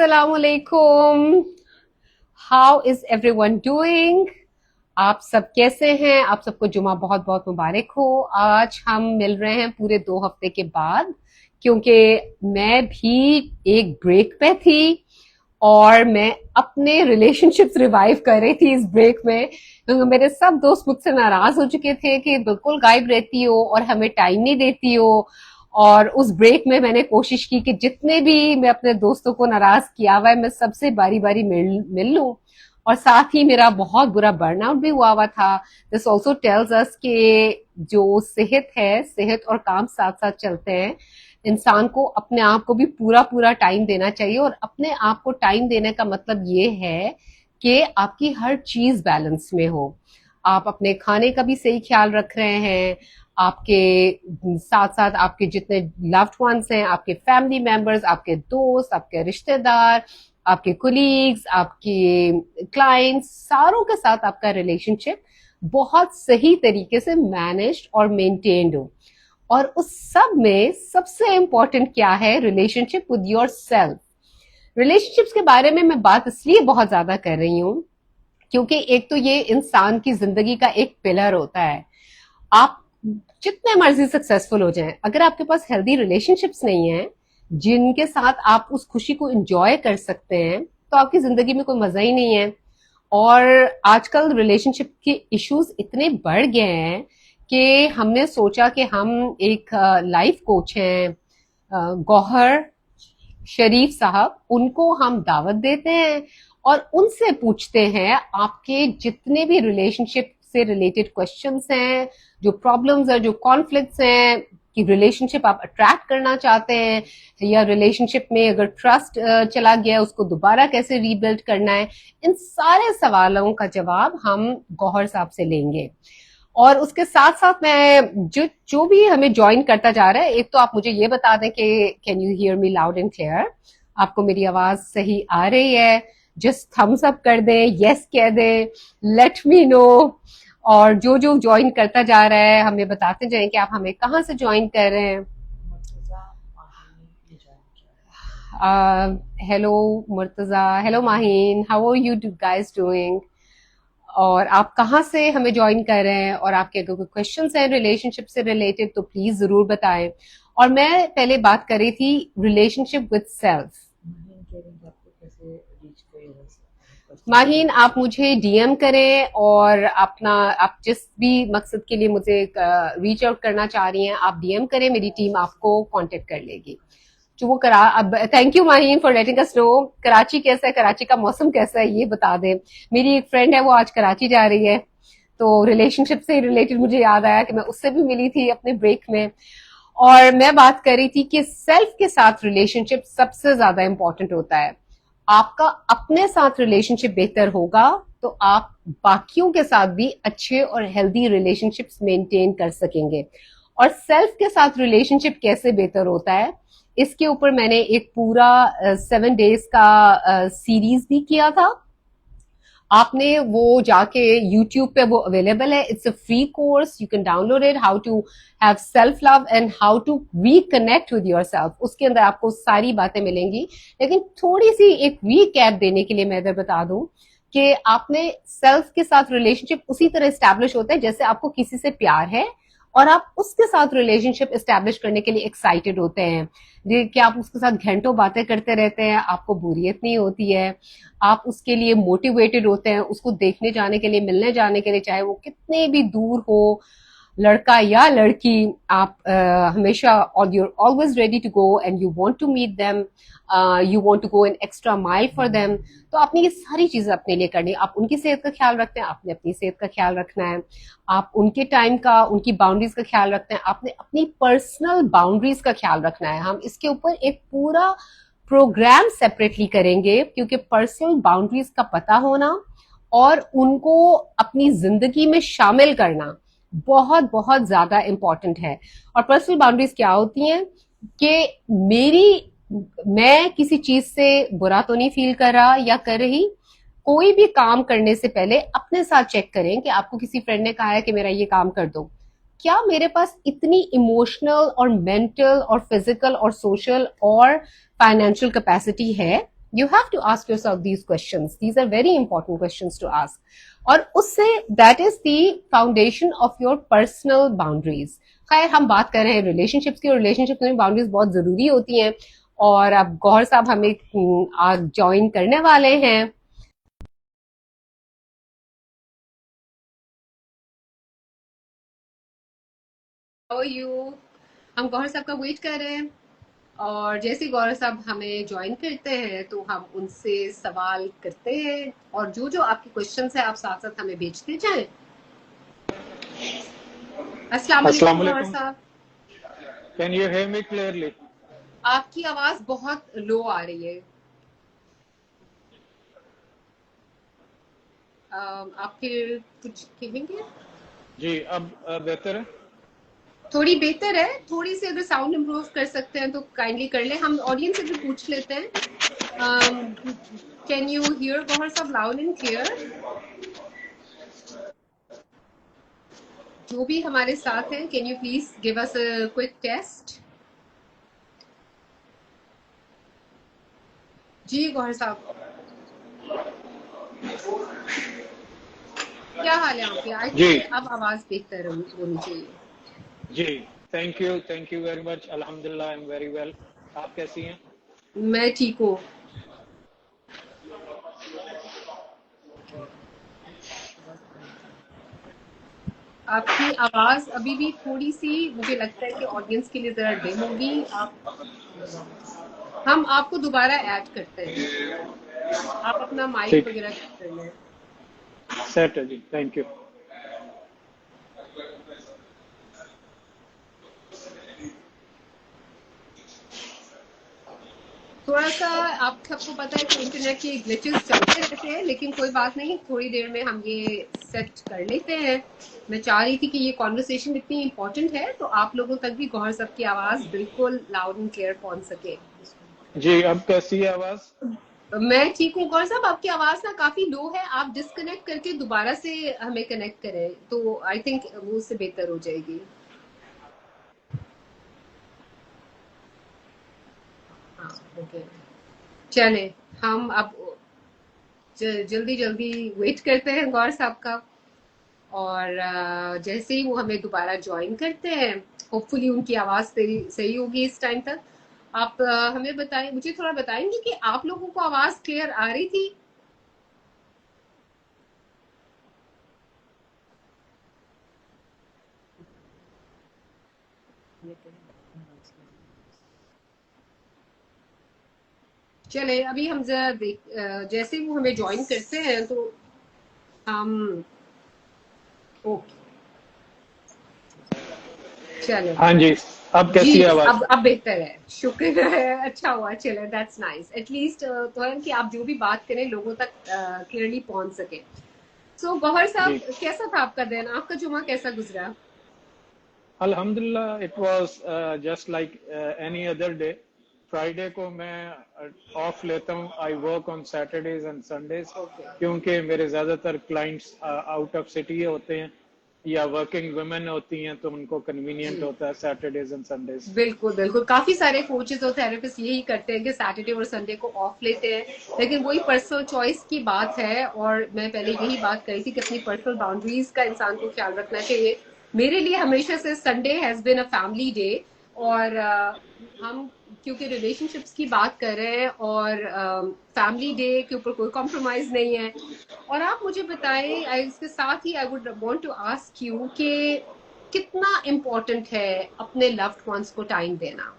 अस्सलाम वालेकुम. How is everyone doing? आप सब कैसे हैं? आप सबको जुमा बहुत बहुत मुबारक हो. आज हम मिल रहे हैं पूरे 2 हफ्ते के बाद, क्योंकि मैं भी एक ब्रेक पे थी और मैं अपने रिलेशनशिप्स रिवाइव कर रही थी इस ब्रेक में, क्योंकि मेरे सब दोस्त मुझसे नाराज हो चुके थे कि बिल्कुल गायब रहती हो और हमें टाइम नहीं देती हो. और उस ब्रेक में मैंने कोशिश की कि जितने भी मैं अपने दोस्तों को नाराज किया हुआ है मैं सबसे बारी बारी मिल लूं. और साथ ही मेरा बहुत बुरा बर्नआउट भी हुआ था. दिस ऑल्सो टेल्स अस कि जो सेहत है, सेहत और काम साथ साथ चलते हैं. इंसान को अपने आप को भी पूरा पूरा टाइम देना चाहिए, और अपने आप को टाइम देने का मतलब ये है कि आपकी हर चीज बैलेंस में हो. आप अपने खाने का भी सही ख्याल रख रहे हैं, आपके साथ साथ आपके जितने लव्ड वंस हैं, आपके फैमिली मेंबर्स, आपके दोस्त, आपके रिश्तेदार, आपके कोलीग्स, आपके क्लाइंट्स, सारों के साथ आपका रिलेशनशिप बहुत सही तरीके से मैनेज्ड और मेंटेन्ड हो. और उस सब में सबसे इंपॉर्टेंट क्या है? Relationship with your self. Relationships के बारे में मैं बात इसलिए बहुत ज्यादा कर रही हूं क्योंकि एक तो ये इंसान की जिंदगी का एक पिलर होता है. आप जितने मर्जी सक्सेसफुल हो जाएं, अगर आपके पास हेल्दी रिलेशनशिप्स नहीं है जिनके साथ आप उस खुशी को एंजॉय कर सकते हैं, तो आपकी जिंदगी में कोई मजा ही नहीं है. और आजकल रिलेशनशिप के इश्यूज इतने बढ़ गए हैं कि हमने सोचा कि हम एक लाइफ कोच हैं, गौहर शरीफ साहब, उनको हम दावत देते हैं और उनसे पूछते हैं आपके जितने भी रिलेशनशिप से रिलेटेड क्वेश्चंस हैं, जो प्रॉब्लम्स हैं, जो कॉन्फ्लिक्ट्स हैं, कि रिलेशनशिप आप अट्रैक्ट करना चाहते हैं, या रिलेशनशिप में अगर ट्रस्ट चला गया उसको दोबारा कैसे रीबिल्ड करना है, इन सारे सवालों का जवाब हम गौहर साहब से लेंगे. और उसके साथ साथ मैं जो भी हमें ज्वाइन करता जा रहा है, एक तो आप मुझे ये बता दें कि can you hear me loud and clear? आपको मेरी आवाज सही आ रही है? जस्ट थम्स अप कर दें, यस कह दें, लेट मी नो. और जो जो ज्वाइन करता जा रहा है हमें बताते जाएं कि आप हमें कहाँ से ज्वाइन कर रहे हैं. Hello Murtaza, hello Maheen, how are you guys doing? और आप कहाँ से हमें ज्वाइन कर रहे हैं, और आपके अगर कोई क्वेश्चंस हैं रिलेशनशिप से रिलेटेड तो प्लीज जरूर बताएं. और मैं पहले बात कर रही थी रिलेशनशिप विद सेल्फ. माहीन, आप मुझे डीएम करें और अपना आप जिस भी मकसद के लिए मुझे रीच आउट करना चाह रही हैं आप डीएम करें, मेरी टीम आपको कांटेक्ट कर लेगी. जो वो करा अब. Thank you Maheen for letting us know. Karachi कैसा है? कराची का मौसम कैसा है ये बता दें. मेरी एक फ्रेंड है, वो आज कराची जा रही है, तो रिलेशनशिप से रिलेटेड मुझे याद आया कि मैं उससे भी मिली थी अपने ब्रेक में. और मैं बात कर रही थी कि सेल्फ के साथ रिलेशनशिप सबसे ज्यादा इंपॉर्टेंट होता है. आपका अपने साथ रिलेशनशिप बेहतर होगा तो आप बाकियों के साथ भी अच्छे और हेल्दी रिलेशनशिप्स मेंटेन कर सकेंगे. और सेल्फ के साथ रिलेशनशिप कैसे बेहतर होता है, इसके ऊपर मैंने एक पूरा 7 डेज का सीरीज भी किया था. आपने वो जाके YouTube पे वो अवेलेबल है. It's a free course, you can download it. How to have self love and how to reconnect with your self. उसके अंदर आपको सारी बातें मिलेंगी. लेकिन थोड़ी सी एक रीकैप देने के लिए मैं इधर बता दूं कि आपने सेल्फ के साथ रिलेशनशिप उसी तरह एस्टैब्लिश होता है जैसे आपको किसी से प्यार है और आप उसके साथ रिलेशनशिप एस्टैब्लिश करने के लिए एक्साइटेड होते हैं. कि आप उसके साथ घंटों बातें करते रहते हैं, आपको बोरियत नहीं होती है, आप उसके लिए मोटिवेटेड होते हैं उसको देखने जाने के लिए, मिलने जाने के लिए, चाहे वो कितने भी दूर हो, लड़का या लड़की. आप हमेशा you're always ready to go and you want to meet them, you want to go an extra mile for them. तो आपने ये सारी चीजें अपने लिए करनी है. आप उनकी सेहत का ख्याल रखते हैं, आपने अपनी सेहत का ख्याल रखना है. आप उनके टाइम का, उनकी बाउंड्रीज का ख्याल रखते हैं, आपने अपनी पर्सनल बाउंड्रीज का ख्याल रखना है. हम इसके ऊपर एक पूरा प्रोग्राम सेपरेटली करेंगे, क्योंकि पर्सनल बाउंड्रीज का पता होना और उनको अपनी जिंदगी में शामिल करना बहुत बहुत ज्यादा इंपॉर्टेंट है. और पर्सनल बाउंड्रीज क्या होती हैं कि मैं किसी चीज से बुरा तो नहीं फील कर रहा या कर रही. कोई भी काम करने से पहले अपने साथ चेक करें कि आपको किसी फ्रेंड ने कहा है कि मेरा ये काम कर दो, क्या मेरे पास इतनी इमोशनल और मेंटल और फिजिकल और सोशल और फाइनेंशियल कैपेसिटी है You have to ask yourself these questions. These are very important questions to ask. اور اس سے that is the foundation of your personal boundaries. خیر ہم بات کر رہے ہیں ریلیشن شپس کی، اور ریلیشن شپس میں باؤنڈریز بہت ضروری ہوتی ہیں، اور اب گوہر صاحب ہمیں جوائن کرنے والے ہیں. How are you? ہم گوہر صاحب کا ویٹ کر رہے ہیں، اور جیسے گورا صاحب ہمیں جوائن کرتے ہیں تو ہم ان سے سوال کرتے ہیں، اور جو جو آپ کے کوشچنس ہیں آپ ساتھ ساتھ ہمیں بھیجتے جائیں. السلام علیکم گورا صاحب. Can you hear me clearly? آپ کی آواز بہت لو آ رہی ہے. آپ پھر کچھ کہیں گے؟ جی اب بہتر ہے؟ تھوڑی بہتر ہے، تھوڑی سی اگر ساؤنڈ امپروو کر سکتے ہیں تو کائنڈلی کر لیں. ہم آڈینس سے بھی پوچھ لیتے ہیں. کین یو ہیئر گوہر صاحب لاؤڈ اینڈ کلیئر؟ جو بھی ہمارے ساتھ ہیں can you please give us a quick test. جی گوہر صاحب کیا حال ہے آپ کے؟ آئی تھنک اب آواز بہتر ہونی چاہیے. جی تھینک یو ویری مچ. الحمدللہ آئی ایم ویری ویل. آپ کیسی ہیں؟ میں ٹھیک ہوں. آپ کی آواز ابھی بھی تھوڑی سی مجھے لگتا ہے کہ آڈینس کے لیے ذرا ڈم ہوگی. ہم آپ کو دوبارہ ایڈ کرتے ہیں، آپ اپنا مائک وغیرہ کر لیں. سیٹ ہے جی. Thank you. تھوڑا سا آپ سب کو پتا ہے کہ انٹرنیٹ کے گلچز چلتے رہتے ہیں، لیکن کوئی بات نہیں، تھوڑی دیر میں ہم یہ سیٹ کر لیتے ہیں. میں چاہ رہی تھی کہ یہ کانورسیشن اتنی امپورٹنٹ ہے تو آپ لوگوں تک بھی گوہر صاحب کی آواز بالکل لاؤڈ اینڈ کلیئر پہنچ سکے. جی اب کیسی ہے آواز؟ میں ٹھیک ہوں. گوہر صاحب آپ کی آواز نا کافی لو ہے، آپ ڈسکنیکٹ کر کے دوبارہ سے ہمیں کنیکٹ کریں تو آئی تھنک وہ اس سے بہتر ہو جائے گی. ہاں اوکے چلیں ہم اب جلدی ویٹ کرتے ہیں گوہر صاحب کا، اور جیسے ہی وہ ہمیں دوبارہ جوائن کرتے ہیں ہوپ فلی ان کی آواز صحیح ہوگی اس ٹائم تک. آپ ہمیں بتائیں، مجھے تھوڑا بتائیں گے کہ آپ لوگوں کو آواز کلیئر آ رہی تھی؟ چلے ابھی ہم ذرا جیسے وہ ہمیں جوائن کرتے ہیں تو ہم اوکے چلے. ہاں جی اب جی کیسی ہے آواز؟ اب بہتر ہے، شکر ہے. اچھا ہوا، چلے دیٹس نائس. ایٹ لیسٹ تو ہے کہ آپ جو بھی بات کریں لوگوں تک کلیئرلی پہنچ سکے. سو گوہر جی صاحب کیسا تھا آپ کا دن؟ آپ کا جمعہ کیسا گزرا؟ الحمدللہ it was just like any other day. Friday کو میں آف لیتا ہوں. I work on Saturdays and Sundays کیونکہ میرے زیادہ تر کلائنٹس آؤٹ آف سٹی ہوتے ہیں یا ورکنگ ویمن ہوتی ہیں تو ان کو کنوینئنٹ ہوتا ہے سیٹرڈیز اینڈ سنڈیز. بالکل کافی سارے کوچز اور تھراپسٹ یہی کرتے ہیں کہ سیٹرڈے اور سنڈے کو آف لیتے ہیں، لیکن وہی پرسنل چوائس کی بات ہے. اور میں پہلے یہی بات کری تھی کہ اپنی پرسنل باؤنڈریز کا انسان کو خیال رکھنا چاہیے. میرے لیے ہمیشہ سے Sunday has been a family day, اور ہم کیونکہ ریلیشن شپس کی بات کر رہے ہیں اور فیملی ڈے کے اوپر کوئی کمپرومائز نہیں ہے. اور آپ مجھے بتائیں اس کے ساتھ ہی I would want to ask you کہ کتنا امپورٹنٹ ہے اپنے لوڈ ونس کو ٹائم دینا؟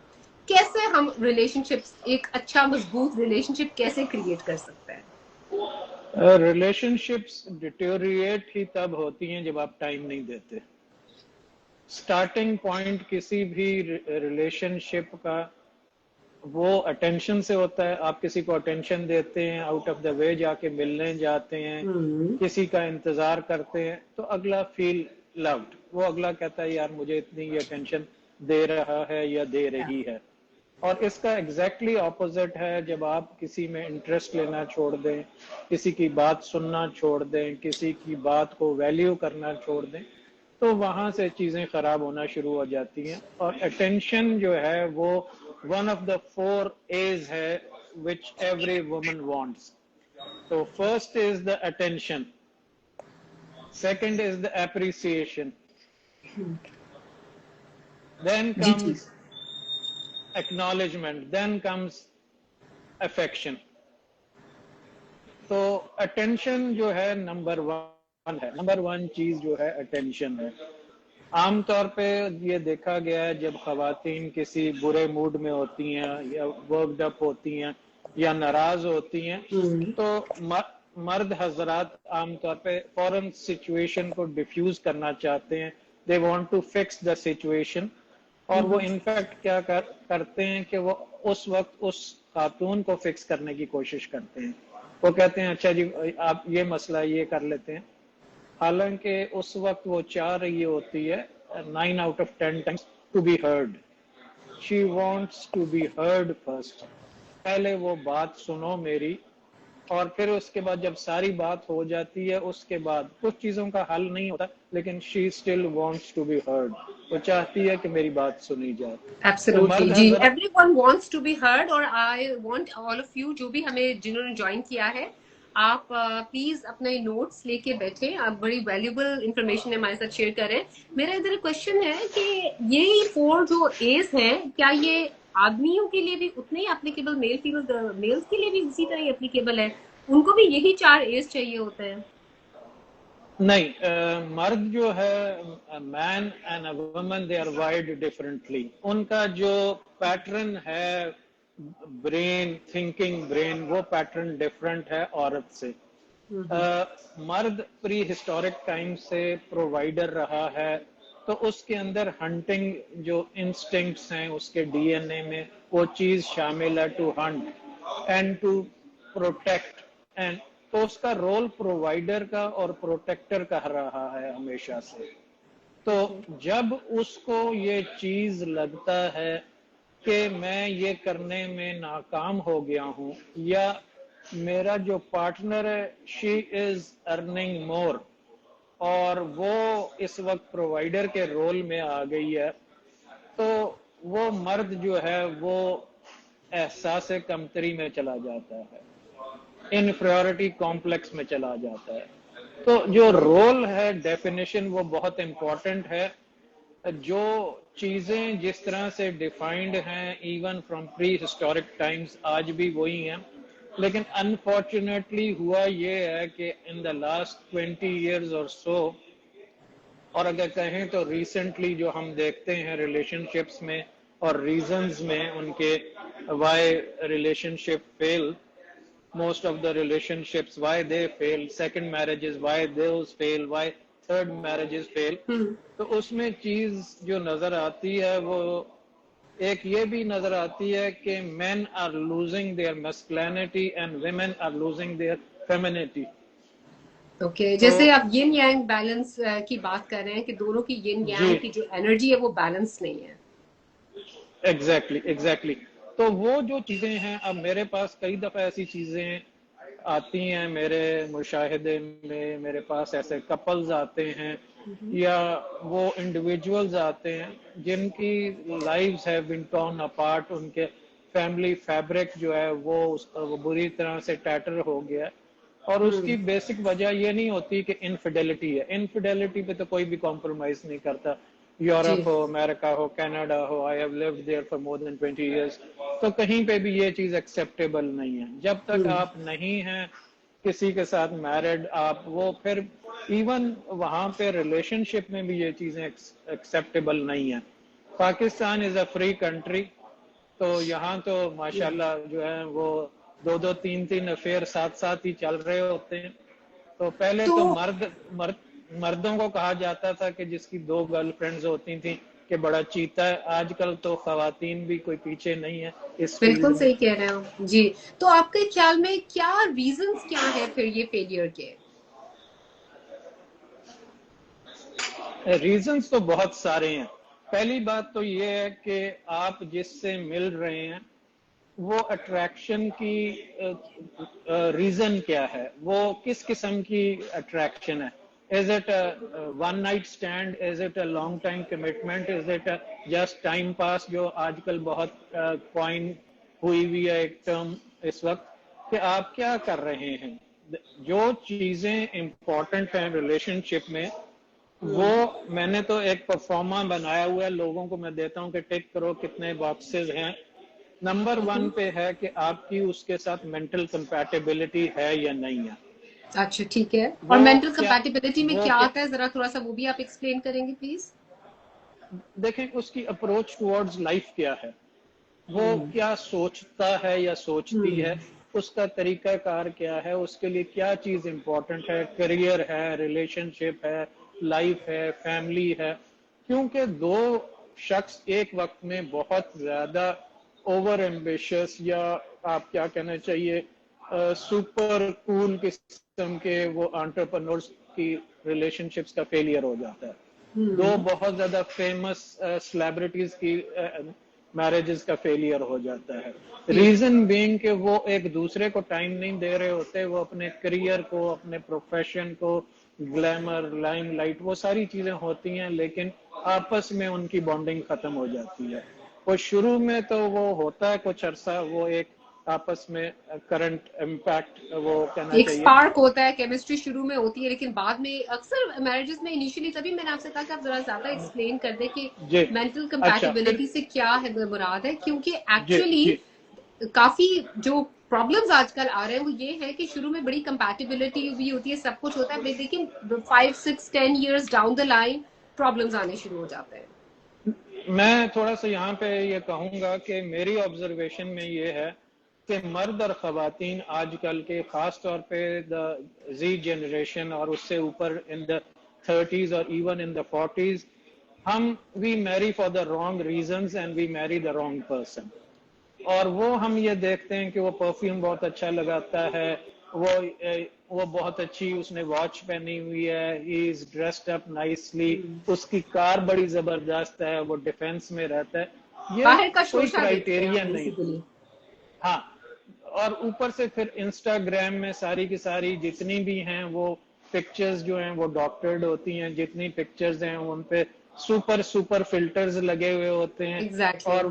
کیسے ہم ریلیشن شپس ایک اچھا مضبوط ریلیشن شپ کیسے کریٹ کر سکتے ہیں؟ ریلیشن شپس ڈیٹیوریٹ ہی تب ہوتی ہیں جب آپ ٹائم نہیں دیتے. سٹارٹنگ پوائنٹ کسی بھی ریلیشن شپ کا وہ اٹینشن سے ہوتا ہے. آپ کسی کو اٹینشن دیتے ہیں، آؤٹ آف دا وے جا کے ملنے جاتے ہیں، کسی کا انتظار کرتے ہیں تو اگلا فیل لوڈ. وہ اگلا کہتا ہے یار مجھے اتنی یہ اٹینشن دے رہا ہے یا دے رہی ہے. اور اس کا ایگزیکٹلی اپوزٹ ہے جب آپ کسی میں انٹرسٹ لینا چھوڑ دیں، کسی کی بات سننا چھوڑ دیں، کسی کی بات کو ویلیو کرنا چھوڑ دیں تو وہاں سے چیزیں خراب ہونا شروع ہو جاتی ہیں. اور اٹینشن جو ہے وہ ون آف دا 4 A's ہے which every woman wants. So first is the attention, second is the appreciation, then जी जी comes acknowledgement, then comes affection. तो अटेंशन जो है नंबर वन है, नंबर वन चीज जो है अटेंशन है. आमतौर पे ये देखा गया है जब खवातीन किसी बुरे मूड में होती हैं या वर्कड अप होती हैं या नाराज होती हैं तो मर्द हजरात आमतौर पे फौरन सिचुएशन को डिफ्यूज करना चाहते हैं. They want to fix the situation और वो इनफैक्ट क्या करते हैं कि वो उस वक्त उस खातून को फिक्स करने की कोशिश करते हैं. वो कहते हैं अच्छा जी आप ये मसला ये कर लेते हैं, हालांकि उस वक्त वो चाह रही होती है 9 out of 10 times to be heard. She wants to be heard first. पहले वो बात सुनो मेरी, और फिर उसके बाद जब सारी बात हो जाती है उसके बाद कुछ चीजों का हल नहीं होता, लेकिन she still wants to be heard. वो चाहती है कि मेरी बात सुनी जाए. एब्सोल्युटली जी. Everyone wants to be heard और I want all of you जो भी हमें जिन्होंने ज्वाइन किया है, आप प्लीज अपने नोट्स लेके बैठे, आप बड़ी वैल्यूबल इंफॉर्मेशन हमारे साथ शेयर करें. मेरा इधर क्वेश्चन है कि ये 4 जो एज हैं क्या ये आदमियों के लिए भी उतने ही एप्लीकेबल, मेल्स के लिए भी इसी तरह एप्लीकेबल है? उनको भी यही 4 एज चाहिए होते हैं? नहीं, मर्द जो है man and a woman they are wired differently. उनका जो पैटर्न है ब्रेन, थिंकिंग ब्रेन, वो पैटर्न डिफरेंट है औरत से. मर्द प्री हिस्टोरिक टाइम से प्रोवाइडर रहा है, तो उसके अंदर हंटिंग जो इंस्टिंक्ट्स हैं उसके डीएनए में वो चीज शामिल है, to hunt and to protect. And तो उसका रोल प्रोवाइडर का और प्रोटेक्टर का रहा है हमेशा से. तो जब उसको ये चीज लगता है कि मैं ये करने में नाकाम हो गया हूं या मेरा जो पार्टनर है शी इज अर्निंग मोर और वो इस वक्त प्रोवाइडर के रोल में आ गई है, तो वो मर्द जो है वो एहसास कमतरी में चला जाता है, इनफीरियरिटी कॉम्प्लेक्स में चला जाता है. तो जो रोल है डेफिनेशन वो बहुत इम्पोर्टेंट है. जो चीजें जिस तरह से डिफाइंड हैं even from pre historic times आज भी वही हैं, लेकिन अनफॉर्चुनेटली हुआ ये है कि इन द लास्ट 20 years और सो, और अगर कहें तो रिसेंटली जो हम देखते हैं रिलेशनशिप्स में और रीजंस में उनके why relationship fail, most of the relationships why they fail, second marriages why those fail, why third marriages fail. तो उसमें चीज जो नजर आती है वो एक ये भी नजर आती है कि men are losing their masculinity and women are losing their femininity. Okay, जैसे आप यिन यांग बैलेंस की बात कर रहे हैं कि दोनों की यिन यांग की जो एनर्जी है वो बैलेंस नहीं है. एग्जैक्टली. तो वो जो चीजें हैं, अब मेरे पास कई दफा ऐसी चीजें आती हैं मेरे मुशाहिदे में, मेरे पास ऐसे कपल्स आते हैं या वो इंडिविजुअल्स आते हैं जिनकी lives have been torn apart, उनके फैमिली फैब्रिक जो है वो बुरी तरह से टैटर हो गया, और उसकी बेसिक वजह ये नहीं होती कि इनफिडेलिटी है. इनफिडेलिटी पे तो कोई भी कॉम्प्रोमाइज नहीं करता, यूरोप हो, अमेरिका हो, कनाडा हो, I have lived there for more than 20 years. तो कहीं पे भी ये चीज एक्सेप्टेबल नहीं है. जब तक आप नहीं हैं किसी के साथ मैरिड, आप वो फिर इवन वहां पे रिलेशनशिप में भी ये चीजें एक्सेप्टेबल नहीं है. Pakistan is a free country, तो यहाँ तो माशाल्लाह जो है वो 2-2, 3-3 अफेयर साथ साथ ही चल रहे होते हैं. तो पहले तो मर्दों को कहा जाता था कि जिसकी 2 गर्लफ्रेंड्स होती थी कि बड़ा चीता है. आजकल तो खवातीन भी कोई पीछे नहीं है इस बिल्कुल सही कह रहे हो जी. तो आपके ख्याल में क्या रीजंस क्या है फिर ये फेलियर के? रीजंस तो बहुत सारे हैं. पहली बात तो ये है कि आप जिससे मिल रहे हैं वो अट्रैक्शन की रीजन क्या है, वो किस किस्म की अट्रैक्शन है. Is it a one night stand? Is it a long time commitment? Is it a just time pass जो आजकल बहुत कॉइन हुई हुई है एक टर्म इस वक्त कि आप क्या कर रहे हैं। जो चीजें इम्पोर्टेंट हैं रिलेशनशिप में, वो मैंने तो एक परफॉर्मा बनाया हुआ है, लोगों को मैं देता हूँ कि टिक करो कितने बॉक्सेस हैं। नंबर 1 पे है कि आपकी उसके साथ मेंटल कंपैटिबिलिटी है या नहीं है। अच्छा ठीक है, और वो मेंटल क्या कंपैटिबिलिटी में वो क्या क्या आता है, जरा थोड़ा सा वो भी आप एक्सप्लेन करेंगे प्लीज। देखें, उसकी अप्रोच टुवर्ड्स लाइफ क्या है, वो क्या सोचता है या सोचती है, उसका तरीका कार क्या है, उसके लिए क्या चीज इंपॉर्टेंट है, करियर है, रिलेशनशिप है, लाइफ है, फैमिली है। क्योंकि दो शख्स एक वक्त में बहुत ज्यादा ओवर एम्बिशियस, या आप क्या कहना चाहिए, सुपर कूल किस्म के वो एंटरप्रेन्योर्स की रिलेशनशिप्स का फेलियर हो जाता है। दो बहुत ज्यादा फेमस सेलिब्रिटीज की मैरिजेस का फेलियर हो जाता है। रीजन बीइंग कि वो एक दूसरे को टाइम नहीं दे रहे होते, वो अपने करियर को, अपने प्रोफेशन को, ग्लैमर, लाइमलाइट, वो सारी चीजें होती हैं, लेकिन आपस में उनकी बॉन्डिंग खत्म हो जाती है। वो शुरू में तो वो होता है कुछ अरसा, वो एक आपस में करंट इम्पैक्ट, वो कहना एक चाहिए। स्पार्क होता है, केमिस्ट्री शुरू में होती है, लेकिन बाद में अक्सर मैरिजेस में इनिशियली, तभी मैंने आपसे कहा कि आप जरा ज्यादा एक्सप्लेन कर दें कि जी। मेंटल अच्छा, फिर कंपैटिबिलिटी से क्या है मुराद है, क्योंकि जी एक्चुअली जी काफी जो प्रॉब्लम्स आजकल आ रहे हैं वो ये है कि शुरू में बड़ी कंपैटिबिलिटी भी होती है, सब कुछ होता है, लेकिन 5 6 10 years down the line problems आने शुरू हो जाते हैं। मैं थोड़ा सा यहाँ पे ये कहूंगा कि मेरी ऑब्जर्वेशन में ये है कि मर्द और खवातीन आजकल के, खास तौर पे द जी जनरेशन और उससे ऊपर, इन द 30s और इवन इन द 40s, हम we marry for the wrong reasons and we marry the wrong person. और वो हम ये देखते हैं कि वो परफ्यूम बहुत अच्छा लगाता है, वो बहुत अच्छी उसने वॉच पहनी हुई है, he is dressed up nicely, उसकी कार बड़ी जबरदस्त है, वो डिफेंस में रहता है। ये बाहर का कोई शोशा देखते हैं आप क्राइटेरियन नहीं। बेसिकली। हाँ, और ऊपर से फिर इंस्टाग्राम में सारी की सारी जितनी भी हैं वो पिक्चर्स जो हैं वो डॉक्टर्ड होती हैं, जितनी पिक्चर्स हैं उन पे सुपर सुपर फिल्टर्स लगे हुए होते हैं। एग्जैक्टली। और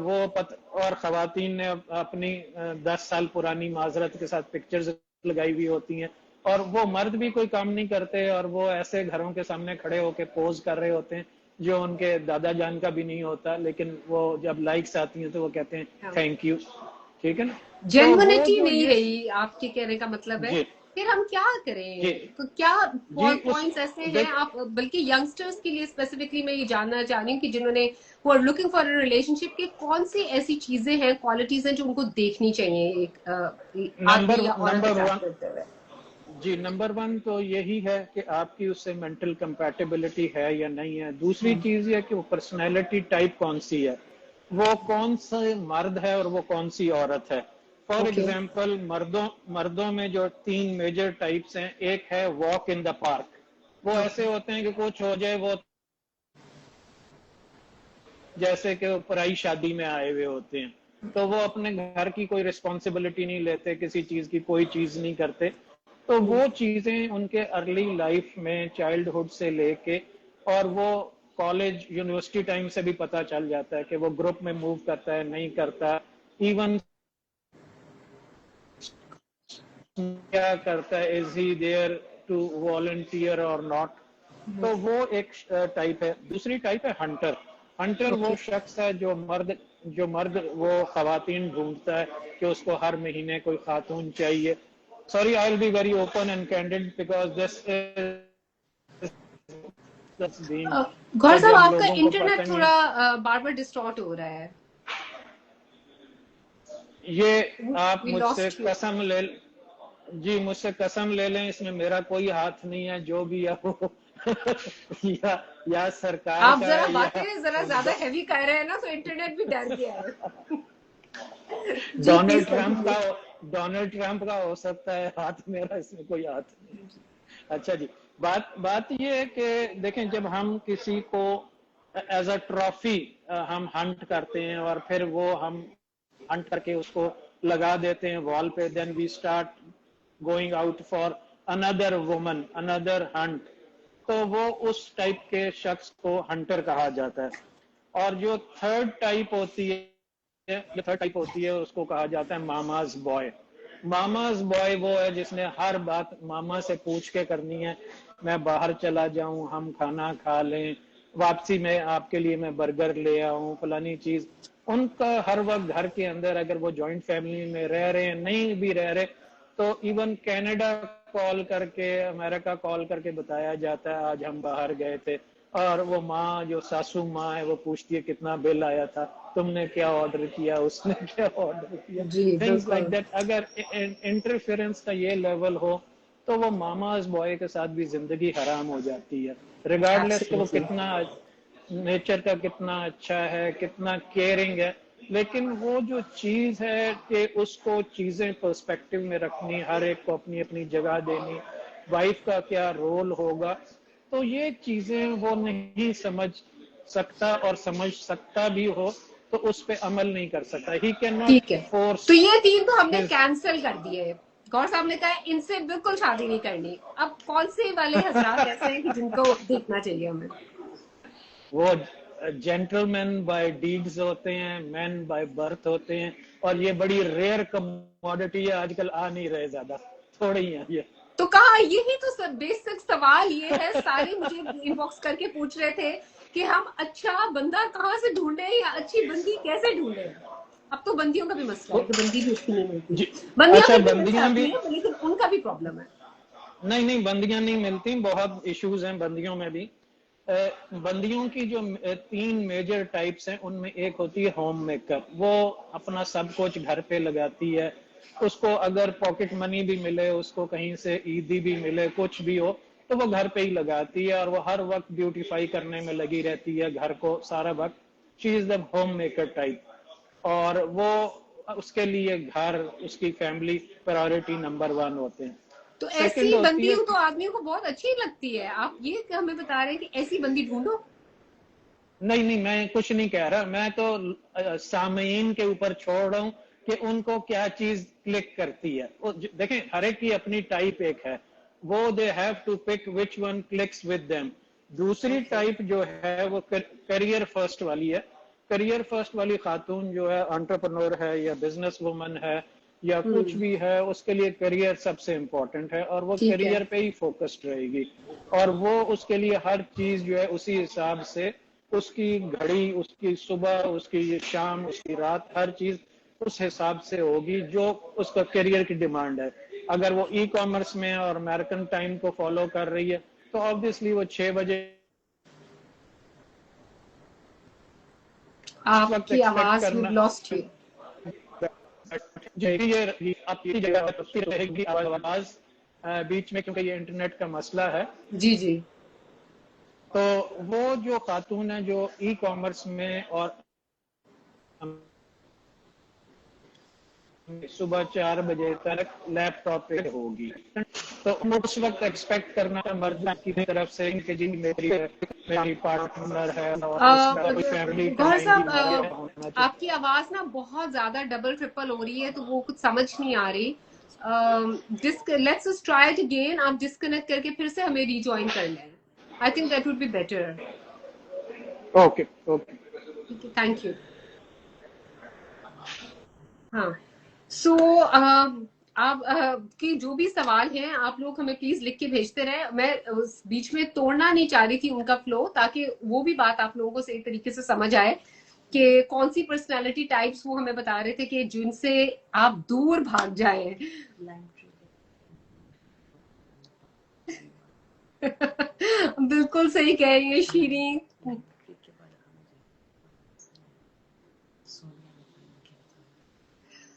और खवातीन ने अपनी 10 साल पुरानी माजरत के साथ पिक्चर्स लगाई हुई होती हैं, और वो मर्द भी कोई काम नहीं करते, और वो ऐसे घरों के सामने खड़े होके पोज कर रहे होते हैं जो उनके दादा जान का भी नहीं होता, लेकिन वो जब लाइक्स आती हैं तो वो कहते हैं थैंक यू। ठीक है ना। तो वो जेन्युइनिटी जो नहीं ये रही, आपके कहने का मतलब है। जी फिर हम क्या जी करें, तो क्या जी उस पॉइंट्स ऐसे हैं देख आप, बल्कि यंगस्टर्स के लिए स्पेसिफिकली मैं ये जानना चाह रही हूँ कि जिन्होंने वो are looking for a relationship, की कौन सी ऐसी चीजें हैं, क्वालिटीज हैं जो उनको देखनी चाहिए एक आदमी नंबर या औरत के नंबर साथ वन करते हुए। जी, नंबर 1 तो यही है कि आपकी उससे मेंटल कंपैटिबिलिटी है या नहीं है। दूसरी चीज ये कि वो पर्सनैलिटी टाइप कौन सी है, वो कौन सा मर्द है और वो कौन सी औरत है। For okay. एग्जाम्पल, मर्दों में जो 3 मेजर टाइप्स हैं, एक है वॉक इन द पार्क। वो ऐसे होते हैं कि कुछ हो जाए, वो जैसे कि वो पराई शादी में आए हुए होते हैं, तो वो अपने घर की कोई रिस्पॉन्सिबिलिटी नहीं लेते, किसी चीज की कोई चीज नहीं करते। तो वो चीजें उनके अर्ली लाइफ में, चाइल्डहुड से लेके, और वो कॉलेज यूनिवर्सिटी टाइम से भी पता चल जाता है कि वो ग्रुप में मूव करता है नहीं करता, इवन क्या करता है, is he there to volunteer or not. तो वो एक टाइप है। दूसरी टाइप है हंटर। हंटर वो ओके। शख्स है जो मर्द वो खवातीन ढूंढता है कि उसको हर महीने कोई खातून चाहिए। Sorry, I will be very open and candid because this is being, Gaur साहब, जब आपका लोगों को पता इंटरनेट नहीं है। थोड़ा बार बार डिस्टॉर्ट हो रहा है। ये आप वी मुझसे लॉस्ट यू। कसम ले जी, मुझसे कसम ले लें, इसमें मेरा कोई हाथ नहीं है, जो भी है वो या सरकार आप का जरा है बातें जरा ज्यादा या हैवी कर रहे हैं ना, तो इंटरनेट भी डर गया है। जी डोनाल्ड प्लीज ट्रंप का कंटिन्यू। डोनाल्ड ट्रंप का हो सकता है हाथ, मेरा इसमें कोई हाथ नहीं। अच्छा जी, बात बात ये है कि देखें, जब हम किसी को एज अ ट्रॉफी हम हंट करते हैं, और फिर वो हम हंट करके उसको लगा देते हैं वॉल पे, then we start going out for another woman, another hunt. तो वो उस टाइप के शख्स को हंटर कहा जाता है। और जो थर्ड टाइप होती है उसको कहा जाता है मामाज बॉय। मामाज बॉय वो है जिसने हर बात मामा से पूछ के करनी है, मैं बाहर चला जाऊं, हम खाना खा लें, वापसी में आपके लिए मैं बर्गर ले आऊं, फलानी चीज। उनका हर वक्त घर के अंदर, अगर वो जॉइंट फैमिली में रह रहे हैं, नहीं भी रह रहे, तो इवन कनाडा कॉल करके, अमेरिका कॉल करके बताया जाता है आज हम बाहर गए थे, और वो माँ जो सासू माँ है वो पूछती है कितना बिल आया था, तुमने क्या ऑर्डर किया, उसने क्या ऑर्डर किया, जी थिंग्स लाइक बिल्कुल। दैट। अगर इंटरफेरेंस का ये लेवल हो तो वो मामाज बॉय के साथ भी जिंदगी हराम हो जाती है, रिगार्डलेस कि वो एब्सोल्युटली। कितना नेचर का कितना अच्छा है, कितना केयरिंग है। लेकिन वो जो चीज है कि उसको चीजें पर्सपेक्टिव में रखनी, हर एक को अपनी अपनी जगह देनी, वाइफ का क्या रोल होगा, तो ये चीजें वो नहीं समझ सकता, और समझ सकता भी हो तो उस पे अमल नहीं कर सकता। ही कैन नॉट ठीक है, फोर्स तो ये 3 तो हमने हिज। कैंसिल कर दिए। गौर साहब ने कहा इनसे बिल्कुल शादी नहीं करनी। अब कौन से वाले हजरात ऐसे हैं कि जिनको देखना चाहिए हमें? वो जेंटलमैन बाय डीड्स होते हैं, मैन बाय बर्थ होते हैं, और ये बड़ी रेयर कमोडिटी है, आजकल आ नहीं रहे, ज्यादा थोड़े ही हैं ये। तो कहा यही तो बेसिक सवाल ये है, सारे मुझे इनबॉक्स करके पूछ रहे थे कि हम अच्छा बंदा कहाँ से ढूंढे या अच्छी बंदी कैसे ढूंढे। अब तो बंदियों का भी मसला है कि बंदी भी अच्छी नहीं मिलती। जी। बंदियां अच्छा, फिर भी मिल बंदियां भी, जाती हैं, लेकिन उनका भी प्रॉब्लम है। नहीं नहीं, बंदियां नहीं मिलती, बहुत इश्यूज हैं बंदियों में भी। बंदियों की जो 3 मेजर टाइप्स हैं, उनमें एक होती है होम मेकर। वो अपना सब कुछ घर पे लगाती है, उसको अगर पॉकेट मनी भी मिले, उसको कहीं से ईदी भी मिले, कुछ भी हो, तो वो घर पे ही लगाती है, और वो हर वक्त ब्यूटीफाई करने में लगी रहती है घर को सारा वक्त। She is the home maker type, और वो उसके लिए घर, उसकी फैमिली प्रायोरिटी नंबर 1 होते हैं। तो सेकंड ऐसी होती है, बंदियों तो आदमियों को बहुत अच्छी लगती है। आप ये हमें बता रहे हैं कि ऐसी बंदी ढूंढो? नहीं नहीं, मैं कुछ नहीं कह रहा, मैं तो सामयीन के ऊपर छोड़ रहा हूँ कि उनको क्या चीज क्लिक करती है। देखें, हर एक की अपनी टाइप एक है, वो they have to pick which one clicks with them. दूसरी ओके। टाइप जो है वो करियर फर्स्ट वाली है। करियर फर्स्ट वाली खातून जो है, एंटरप्रेन्योर है या बिजनेस वुमन है या कुछ भी है, उसके लिए करियर सबसे इम्पोर्टेंट है, और वो ठीक है। करियर पे ही फोकस्ड रहेगी, और वो उसके लिए हर चीज जो है उसी हिसाब से, उसकी घड़ी, उसकी सुबह, उसकी शाम, उसकी रात, हर चीज उस हिसाब से होगी जो उसका करियर की डिमांड है। अगर वो ई कॉमर्स में और अमेरिकन टाइम को फॉलो कर रही है, तो ऑब्वियसली वो 6 बजे उस वक्त आपकी एक्सपेक्ट आवाज करना लॉस्ट हुई। ये आपकी जगह रहेगी आवाज बीच में, क्योंकि ये इंटरनेट का मसला है। जी जी। तो वो जो खातून है जो ई कॉमर्स में और सुबह 4 बजे तक लैपटॉप पे होगी, तो उस वक्त एक्सपेक्ट करना मर्द की तरफ से कि जी मेरी पार्टनर है और उसका कोई फैमिली गौहर टाइम भी साहब, मेरा होना चाहिए। आपकी आवाज ना बहुत ज्यादा डबल ट्रिपल हो रही है, तो वो कुछ समझ नहीं आ रही। Let's try it again. आप डिस्कनेक्ट करके फिर से हमें रिजॉइन कर लें। I think that would be better. Okay okay. ठीक है, थैंक यू। हाँ, सो आप की जो भी सवाल हैं आप लोग हमें प्लीज लिख के भेजते रहे। मैं उस बीच में तोड़ना नहीं चाह रही थी उनका फ्लो, ताकि वो भी बात आप लोगों को सही तरीके से समझ आए कि कौन सी पर्सनालिटी टाइप्स वो हमें बता रहे थे कि जिनसे आप दूर भाग जाएं। बिल्कुल सही कह रही है Shiri.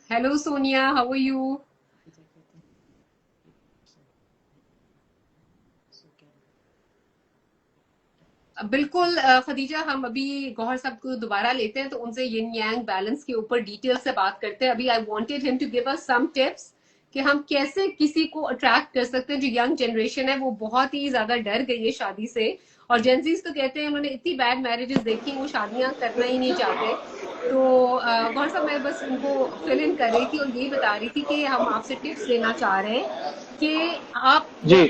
Hello Sonia, how are you? बिल्कुल खदीजा, हम अभी गौहर साहब को दोबारा लेते हैं तो उनसे यिन यांग बैलेंस के ऊपर डिटेल से बात करते हैं। अभी I wanted him to give us some tips कि हम कैसे किसी को अट्रैक्ट कर सकते हैं। जो यंग जनरेशन है वो बहुत ही ज्यादा डर गई है शादी से, और जेंजीज तो कहते हैं उन्होंने इतनी बैड मैरिजेस देखी, वो शादियां करना ही नहीं चाहते। तो गौहर साहब, मैं बस उनको फिल इन कर रही थी और यही बता रही थी कि हम आपसे टिप्स लेना चाह रहे हैं कि आप जी।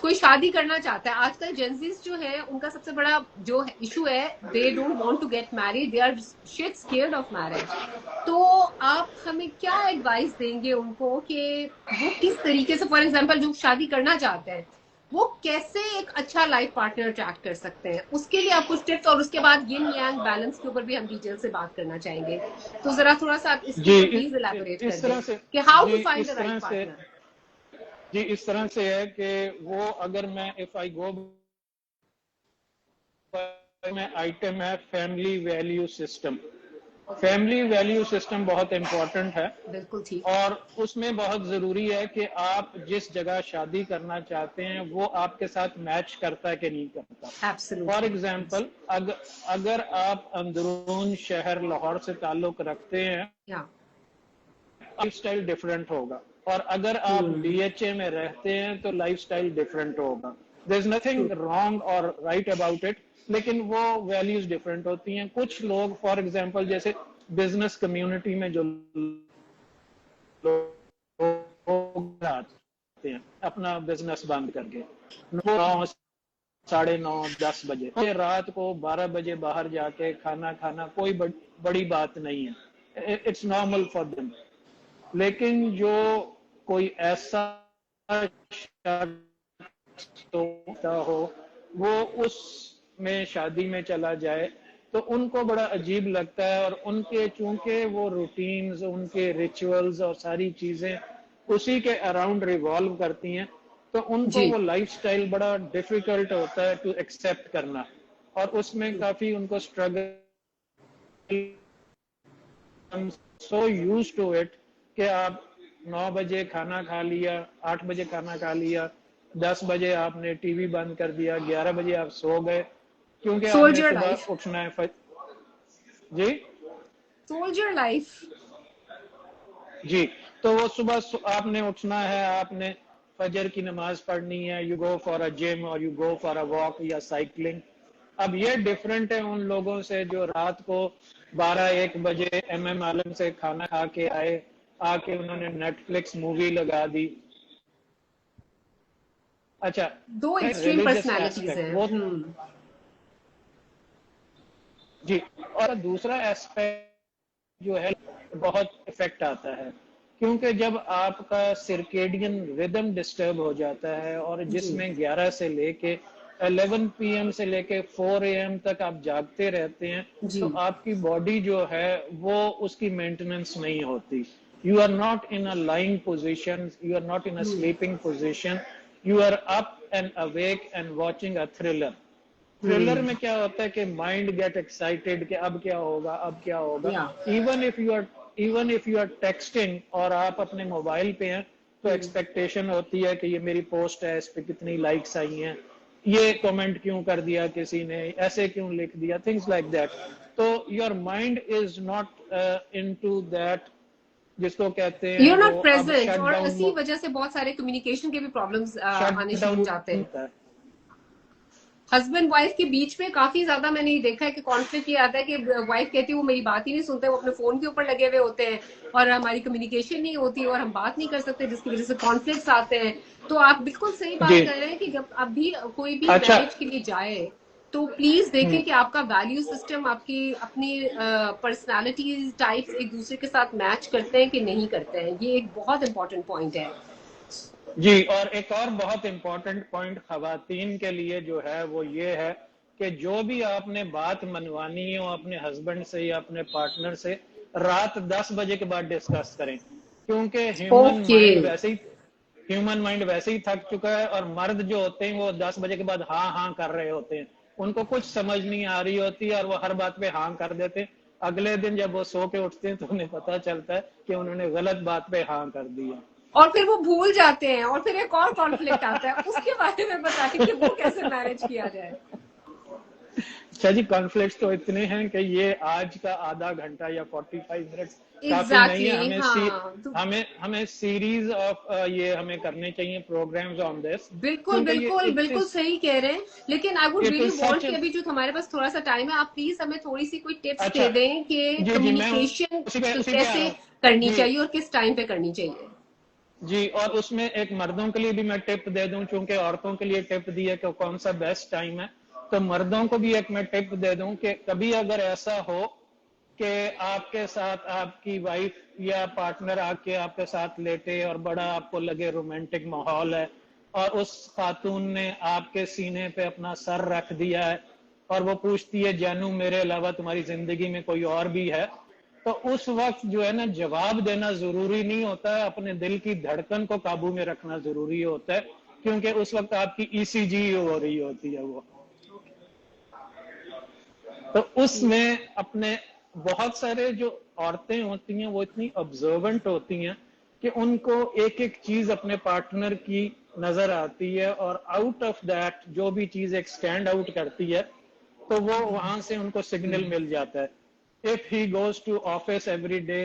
कोई शादी करना चाहता है, आजकल जेंजीज जो है उनका सबसे बड़ा जो इशू है, they don't want to get married, they are shit scared of marriage. तो आप हमें क्या एडवाइस देंगे उनको कि वो किस तरीके से, फॉर एग्जांपल जो शादी करना चाहते हैं, वो कैसे एक अच्छा लाइफ पार्टनर अट्रैक्ट कर सकते हैं, उसके लिए आप कुछ टिप्स, और उसके बाद यिन यांग बैलेंस के ऊपर भी हम डिटेल से बात करना चाहेंगे। तो जरा थोड़ा सा आप इसके जी ऊपर प्लीज इलैबोरेट इस कर तरह दें से कि हाउ जी टू फाइंड इस द तरह राइट से पार्टनर। जी इस तरह से है कि वो अगर मैं इफ आई गो में आइटम है family value system. Family value system बहुत इम्पोर्टेंट है बिल्कुल ठीक। और उसमें बहुत जरूरी है कि आप जिस जगह शादी करना चाहते हैं वो आपके साथ मैच करता है कि नहीं करता। फॉर एग्जाम्पल अगर आप अंदरून शहर लाहौर से ताल्लुक रखते हैं, लाइफ स्टाइल डिफरेंट होगा, और अगर आप डीएचए में रहते हैं तो लाइफ स्टाइल डिफरेंट होगा। देयर इज नथिंग रॉन्ग और राइट अबाउट इट, लेकिन वो वैल्यूज डिफरेंट होती हैं। कुछ लोग फॉर एग्जांपल जैसे बिजनेस कम्युनिटी में जो लोग आते हैं अपना बिजनेस बंद करके 9, 9:30, 10 बजे, रात को 12 बजे बाहर जाके खाना खाना कोई बड़ी बात नहीं है, इट्स नॉर्मल फॉर देम। लेकिन जो कोई ऐसा हो वो उस में शादी में चला जाए तो उनको बड़ा अजीब लगता है, और उनके चूंकि वो रूटीन्स, उनके रिचुअल्स और सारी चीजें उसी के अराउंड रिवॉल्व करती हैं, तो उनको वो लाइफस्टाइल बड़ा डिफिकल्ट होता है टू एक्सेप्ट करना, और उसमें काफी उनको struggle, so used to it कि आप 9 बजे खाना खा लिया, 8 बजे खाना खा लिया, 10 बजे आपने टीवी बंद कर दिया, 11 बजे आप सो गए, क्योंकि आपने सुबह उठना है। जी सोल्जर लाइफ। जी, तो वो सुबह आपने उठना है, आपने फजर की नमाज पढ़नी है, you go for a gym और you go for a walk या साइकिलिंग। अब ये डिफरेंट है उन लोगों से जो रात को 12-1 बजे एमएम आलम से खाना खा के आए, आके उन्होंने नेटफ्लिक्स मूवी लगा दी। अच्छा, दो एक्सट्रीम पर्सनालिटीज हैं वो जी, और दूसरा एस्पेक्ट जो है बहुत इफेक्ट आता है, क्योंकि जब आपका सर्केडियन रिदम डिस्टर्ब हो जाता है और जिसमें 11 से लेके 11 PM से लेके 4 AM तक आप जागते रहते हैं, तो आपकी बॉडी जो है वो उसकी मेंटेनेंस नहीं होती। You are not in a lying position, you are not in a sleeping position, you are up and awake and watching a thriller. Thriller में क्या होता है कि माइंड गेट एक्साइटेड कि अब क्या होगा, अब क्या होगा। Even if you are texting और आप अपने मोबाइल पे हैं, तो एक्सपेक्टेशन होती है कि ये मेरी पोस्ट है, इस पे कितनी लाइक्स आई हैं, ये कमेंट क्यों कर दिया किसी ने, ऐसे क्यों लिख दिया, थिंग्स लाइक दैट। तो your mind is not into that, जिसको कहते हैं You're not वो अब present, शट और डाउन, इसी वजह से बहुत सारे कम्युनिकेशन के भी प्रॉब्लम्स आने शुरू हो जाते हैं। हस्बैंड वाइफ के बीच में काफी ज्यादा मैंने ये देखा है कि कॉन्फ्लिक्ट ये आता है कि वाइफ कहती है वो मेरी बात ही नहीं सुनते, वो अपने फोन के ऊपर लगे हुए होते हैं और हमारी कम्युनिकेशन नहीं होती और हम बात नहीं कर सकते, जिसकी वजह से कॉन्फ्लिक्ट्स आते हैं। तो आप बिल्कुल सही बात कर रहे हैं कि जब अभी कोई भी मैरिज के लिए जाए तो प्लीज देखें कि आपका वैल्यू सिस्टम, आपकी अपनी पर्सनालिटी टाइप्स एक दूसरे के साथ मैच करते हैं कि नहीं करते हैं। ये एक बहुत इंपॉर्टेंट पॉइंट है जी। और एक और बहुत इंपॉर्टेंट पॉइंट खवातीन के लिए जो है वो ये है कि जो भी आपने बात मनवानी हो अपने हस्बैंड से या अपने पार्टनर से, रात 10 बजे के बाद डिस्कस करें, क्योंकि ह्यूमन माइंड वैसे ही थक चुका है, और मर्द जो होते हैं वो 10 बजे के बाद हाँ हाँ कर रहे होते हैं, उनको कुछ समझ नहीं आ रही होती और वो हर बात पे हाँ कर देते हैं। अगले दिन जब वो सो के उठते हैं तो उन्हें पता चलता है कि उन्होंने गलत बात पे हाँ कर दिया, और फिर वो भूल जाते हैं, और फिर एक और कॉन्फ्लिक्ट आता है। उसके बारे में बताएं कि वो कैसे मैनेज किया जाए। अच्छा जी, कॉन्फ्लिक्ट्स तो इतने हैं कि ये आज का आधा घंटा या 45 मिनट्स काफी नहीं है। हमें सीरीज ऑफ ये हमें करने चाहिए प्रोग्राम्स ऑन दिस। बिल्कुल सही कह रहे हैं, लेकिन आई वुड रियली वांट कि अभी जो हमारे पास थोड़ा सा टाइम है, आप प्लीज हमें थोड़ी सी कोई टिप्स दे दें कि कम्युनिकेशन कैसे करनी चाहिए और किस टाइम पे करनी चाहिए। जी, और उसमें एक मर्दों के लिए भी मैं टिप दे दूं, चूंकि औरतों के लिए टिप दी है कि कौन सा बेस्ट टाइम है, तो मर्दों को भी एक मैं टिप दे दूं कि कभी अगर ऐसा हो कि आपके साथ आपकी वाइफ या पार्टनर आके आपके साथ लेटे और बड़ा आपको लगे रोमांटिक माहौल है, और उस खातून ने आपके सीने पे अपना सर रख दिया है और वो पूछती है जानू मेरे अलावा तुम्हारी जिंदगी में कोई और भी है, तो उस वक्त जो है ना जवाब देना जरूरी नहीं होता है, अपने दिल की धड़कन को काबू में रखना जरूरी होता है, क्योंकि उस वक्त आपकी ईसीजी हो रही होती है वो। तो उसमें अपने बहुत सारे जो औरतें होती हैं वो इतनी ऑब्जर्वेंट होती हैं कि उनको एक एक चीज अपने पार्टनर की नजर आती है, और आउट ऑफ दैट जो भी चीज एक स्टैंड आउट करती है तो वो वहां से उनको सिग्नल मिल जाता है। If he goes to office every day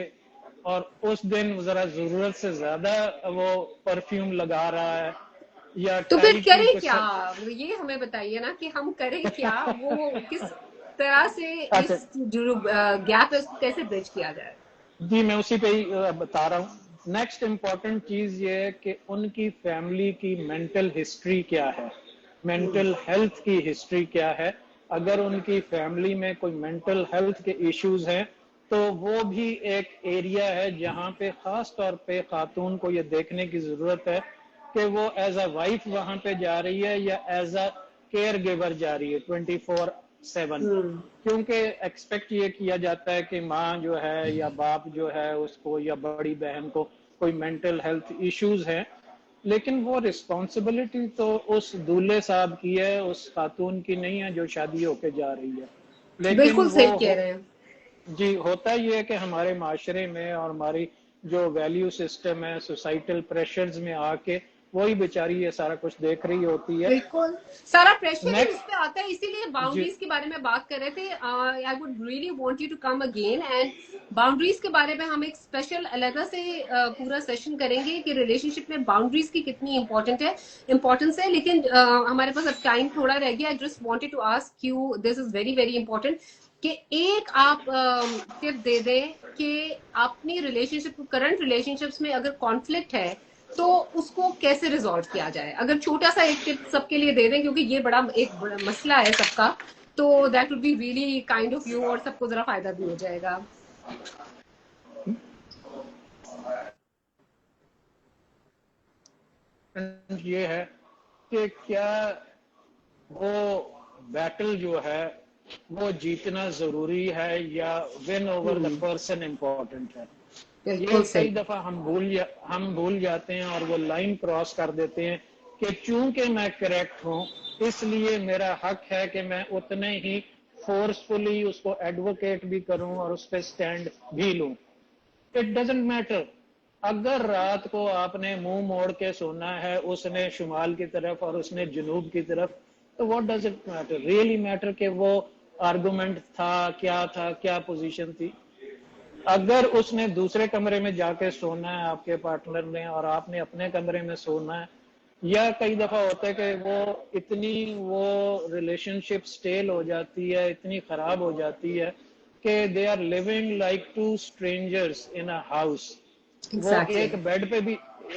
और उस दिन जरा जरूरत से ज्यादा वो परफ्यूम लगा रहा है या तो फिर टाई की करें कुछ। क्या, ये हमें बताइए ना कि हम करें क्या, वो किस तरह से अच्छा इस जो गैप है उसको कैसे ब्रिज किया जाए। जी, मैं उसी पे ही बता रहा हूँ। नेक्स्ट इम्पॉर्टेंट चीज ये है कि उनकी फैमिली की मेंटल हिस्ट्री क्या है, मेंटल हेल्थ की हिस्ट्री क्या है। अगर उनकी फैमिली में कोई मेंटल हेल्थ के इश्यूज हैं तो वो भी एक एरिया है जहाँ पे खास तौर पे खातून को ये देखने की जरूरत है कि वो एज अ वाइफ वहां पे जा रही है या एज अ केयर गिवर जा रही है 24/7। क्योंकि एक्सपेक्ट ये किया जाता है कि माँ जो है या बाप जो है उसको या बड़ी बहन को कोई मेंटल हेल्थ इश्यूज हैं, लेकिन वो रिस्पॉन्सिबिलिटी तो उस दूल्हे साहब की है, उस खातून की नहीं है जो शादी होके जा रही है। लेकिन बिल्कुल वो सही कह रहे हैं। जी, होता ये है कि हमारे माशरे में और हमारी जो वैल्यू सिस्टम है सोसाइटल प्रेशर्स में आके वही बेचारी ये सारा कुछ देख रही होती है। बिल्कुल, सारा प्रेशर ही उस नेक्स्ट पे आता है, इसीलिए जी बाउंड्रीज के बारे में बात कर रहे थे। I would really want you to come again and boundaries के बारे में हम एक स्पेशल अलग से पूरा सेशन करेंगे कि रिलेशनशिप में बाउंड्रीज की कितनी इंपॉर्टेंस है। लेकिन हमारे पास अब टाइम थोड़ा रह गया। I just wanted to ask you, this is very very important, कि एक आप टिप दे दें कि अपनी रिलेशनशिप, करंट रिलेशनशिप्स में अगर कॉन्फ्लिक्ट है तो उसको कैसे रिजॉल्व किया जाए। अगर छोटा सा एक टिप सबके लिए दे दें, क्योंकि ये एक बड़ा मसला है सबका, तो that would be really kind of you, और सबको जरा फायदा भी हो जाएगा। ये है कि क्या वो बैटल जो है वो जीतना जरूरी है या win over the person important है। ये बिल्कुल कई सही। दफा हम भूल जाते हैं और वो लाइन क्रॉस कर देते हैं कि चूंकि मैं करेक्ट हूं इसलिए मेरा हक है कि मैं उतने ही फोर्सफुली उसको एडवोकेट भी करूं और उस पर स्टैंड भी लूं। It doesn't matter. अगर रात को आपने मुंह मोड़ के सोना है, उसने शुमाल की तरफ और उसने जनूब की तरफ, तो what does it matter, really matter कि वो आर्गुमेंट था, क्या पोजीशन थी। अगर उसने दूसरे कमरे में जाके सोना है आपके पार्टनर ने और आपने अपने कमरे में सोना है, या कई दफा होता है कि वो रिलेशनशिप स्टेल हो जाती है, इतनी खराब हो जाती है कि they are living like two strangers in a house. वो एग्जैक्टली।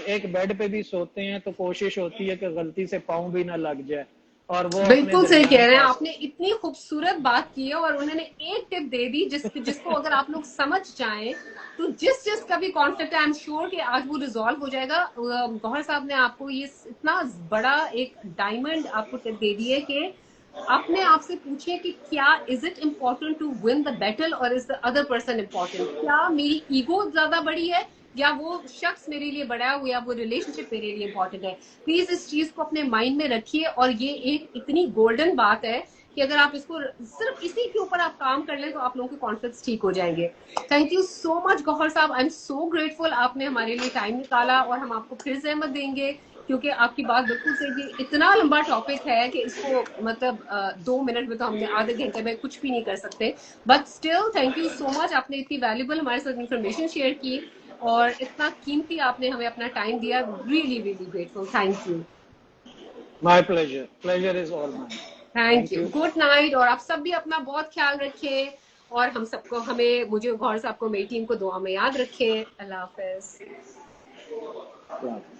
एक बेड पे भी सोते हैं तो कोशिश होती है कि गलती से पाँव भी ना लग जाए और वो अपने बिल्कुल सही कह दरमियान रहे हैं, पास। आपने इतनी खूबसूरत बात की है और उन्होंने एक टिप दे दी जिसको अगर आप लोग समझ जाएं तो जिस का भी कॉन्फ्लिक्ट है, आई एम श्योर कि आज वो रिजॉल्व हो जाएगा। गौहर साहब ने आपको ये इतना बड़ा एक डायमंड आपको टिप दे दी है कि अपने आप से पूछिए कि क्या is it important to win the battle और is the other person important. क्या मेरी ईगो ज्यादा बड़ी है या वो शख्स मेरे लिए बड़ा है, या वो रिलेशनशिप मेरे लिए इंपॉर्टेंट है। प्लीज इस चीज को अपने माइंड में रखिए, और ये एक इतनी गोल्डन बात है कि अगर आप इसको सिर्फ इसी के ऊपर आप काम कर लें तो आप लोगों के कॉन्फ्लिक्ट्स ठीक हो जाएंगे। Thank you so much Gauhar साहब, आई एम सो ग्रेटफुल, आपने हमारे लिए टाइम निकाला, और हम आपको फिर जहमत देंगे क्योंकि आपकी बात बिल्कुल सही थी। इतना लंबा टॉपिक है कि इसको मतलब 2 मिनट में तो हमने, आधे घंटे में कुछ भी नहीं कर सकते। But still thank you so much, आपने इतनी वैल्यूबल हमारे साथ इंफॉर्मेशन शेयर की और इतना कीमती आपने हमें अपना टाइम दिया। Really really grateful, thank you. My pleasure, pleasure is all mine. Thank thank you, you. Good night, और आप सब भी अपना बहुत ख्याल रखें, और हम सबको, हमें, मुझे गौर साहब को, मेरी टीम को दुआ में याद रखें। अल्लाह हाफिज। اللہ حافظ.